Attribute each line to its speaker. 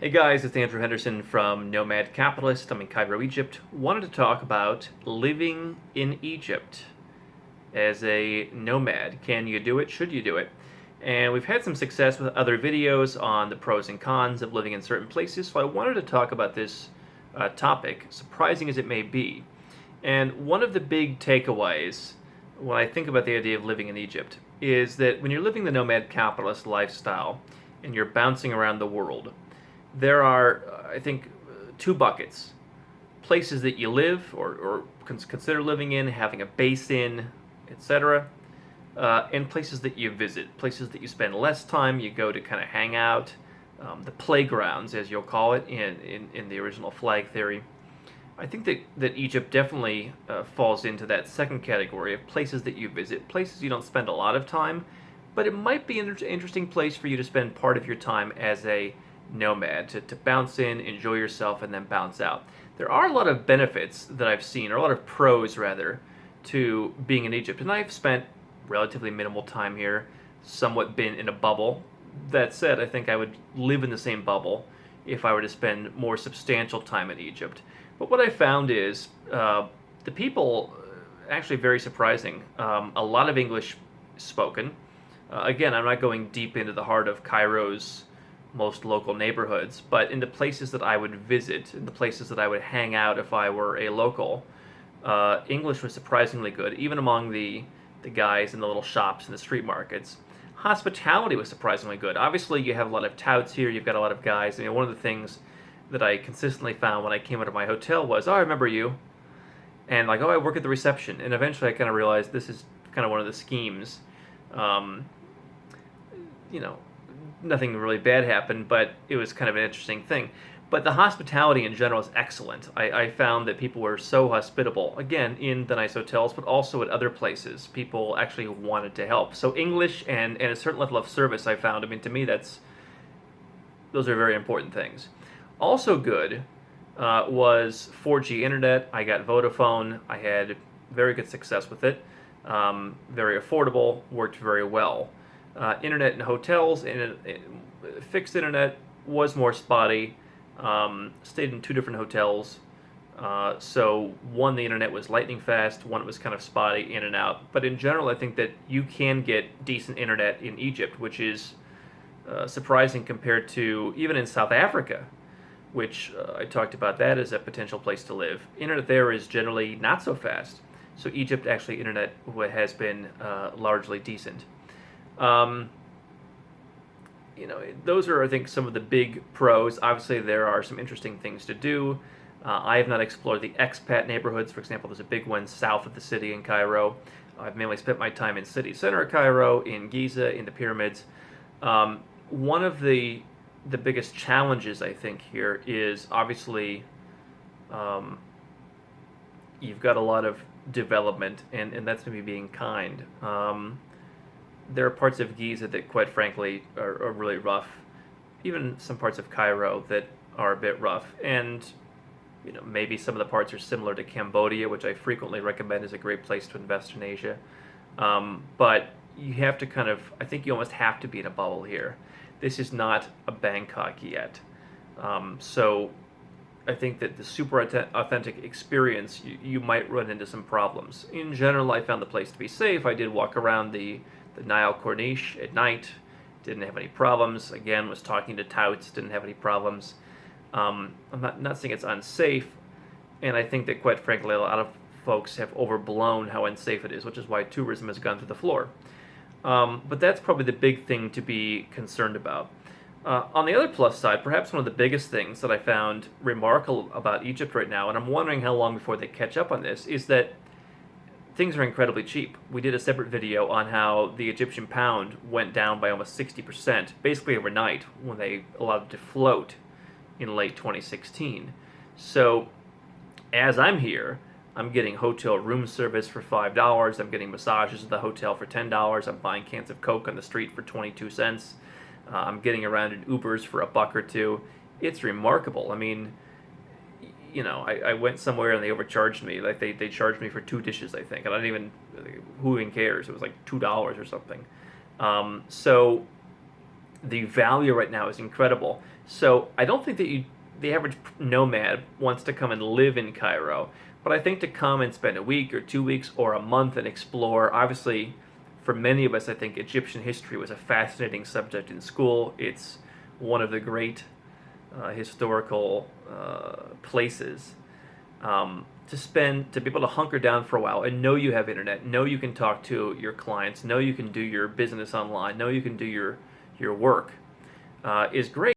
Speaker 1: Hey guys, it's Andrew Henderson from Nomad Capitalist. I'm in Cairo, Egypt. Wanted to talk about living in Egypt as a nomad. Can you do it? Should you do it? And we've had some success with other videos on the pros and cons of living in certain places, so I wanted to talk about this topic, surprising as it may be. And one of the big takeaways when I think about the idea of living in Egypt is that when you're living the nomad capitalist lifestyle and you're bouncing around the world, there are, I think, two buckets: places that you live or consider living in, having a base in, etc., and places that you visit, places that you spend less time, you go to kind of hang out, the playgrounds, as you'll call it in the original flag theory. I think that Egypt definitely falls into that second category of places that you visit, places you don't spend a lot of time, but it might be an interesting place for you to spend part of your time as a nomad, to bounce in, enjoy yourself, and then bounce out. There are a lot of benefits that I've seen, or a lot of pros rather, to being in Egypt, and I've spent relatively minimal time here, somewhat been in a bubble. That said, I think I would live in the same bubble if I were to spend more substantial time in Egypt. But what I found is the people actually very surprising. A lot of English spoken. Again, I'm not going deep into the heart of Cairo's most local neighborhoods, but in the places that I would visit, in the places that I would hang out if I were a local, English was surprisingly good, even among the guys in the little shops and the street markets. Hospitality was surprisingly good. Obviously, you have a lot of touts here. You've got a lot of guys. I mean, one of the things that I consistently found when I came out of my hotel was, "Oh, I remember you," and like, "Oh, I work at the reception." And eventually, I kind of realized this is kind of one of the schemes. Um, you know, Nothing really bad happened, but it was kind of an interesting thing. But the hospitality in general is excellent. I found that people were so hospitable, again, in the nice hotels, but also at other places. People actually wanted to help. So English and a certain level of service, I found. I mean, to me, those are very important things. Also good was 4G internet. I got Vodafone. I had very good success with it. Very affordable, worked very well. Internet in hotels and fixed internet was more spotty. Stayed in two different hotels. So one, the internet was lightning fast. One, it was kind of spotty in and out. But in general, I think that you can get decent internet in Egypt, which is surprising compared to even in South Africa, which I talked about that as a potential place to live. Internet there is generally not so fast. So Egypt, actually, internet has been largely decent. Um, those are, I think, some of the big pros. Obviously, there are some interesting things to do. I have not explored the expat neighborhoods. For example, there's a big one south of the city in Cairo. I've mainly spent my time in city center of Cairo, in Giza, in the pyramids. One of the biggest challenges, I think, here is obviously um, you've got a lot of development, and that's maybe being kind. There are parts of Giza that, quite frankly, are really rough. Even some parts of Cairo that are a bit rough. And maybe some of the parts are similar to Cambodia, which I frequently recommend as a great place to invest in Asia. But you have to I think you almost have to be in a bubble here. This is not a Bangkok yet. So I think that the super authentic experience, you might run into some problems. In general, I found the place to be safe. I did walk around the Nile Corniche at night, didn't have any problems. Again, was talking to touts, didn't have any problems. I'm not saying it's unsafe, and I think that, quite frankly, a lot of folks have overblown how unsafe it is, which is why tourism has gone through the floor. But that's probably the big thing to be concerned about. On the other plus side, perhaps one of the biggest things that I found remarkable about Egypt right now, and I'm wondering how long before they catch up on this, is that things are incredibly cheap. We did a separate video on how the Egyptian pound went down by almost 60%, basically overnight, when they allowed it to float in late 2016. So, as I'm here, I'm getting hotel room service for $5. I'm getting massages at the hotel for $10. I'm buying cans of Coke on the street for 22 cents. I'm getting around in Ubers for $1 or $2. It's remarkable. I mean, I went somewhere and they overcharged me. Like they charged me for two dishes, I think. And I didn't even, who even cares? It was like $2 or something. So the value right now is incredible. So I don't think that the average nomad wants to come and live in Cairo, but I think to come and spend a week or 2 weeks or a month and explore. Obviously, for many of us, I think Egyptian history was a fascinating subject in school. It's one of the great historical places. To be able to hunker down for a while and know you have internet, know you can talk to your clients, know you can do your business online, know you can do your work is great.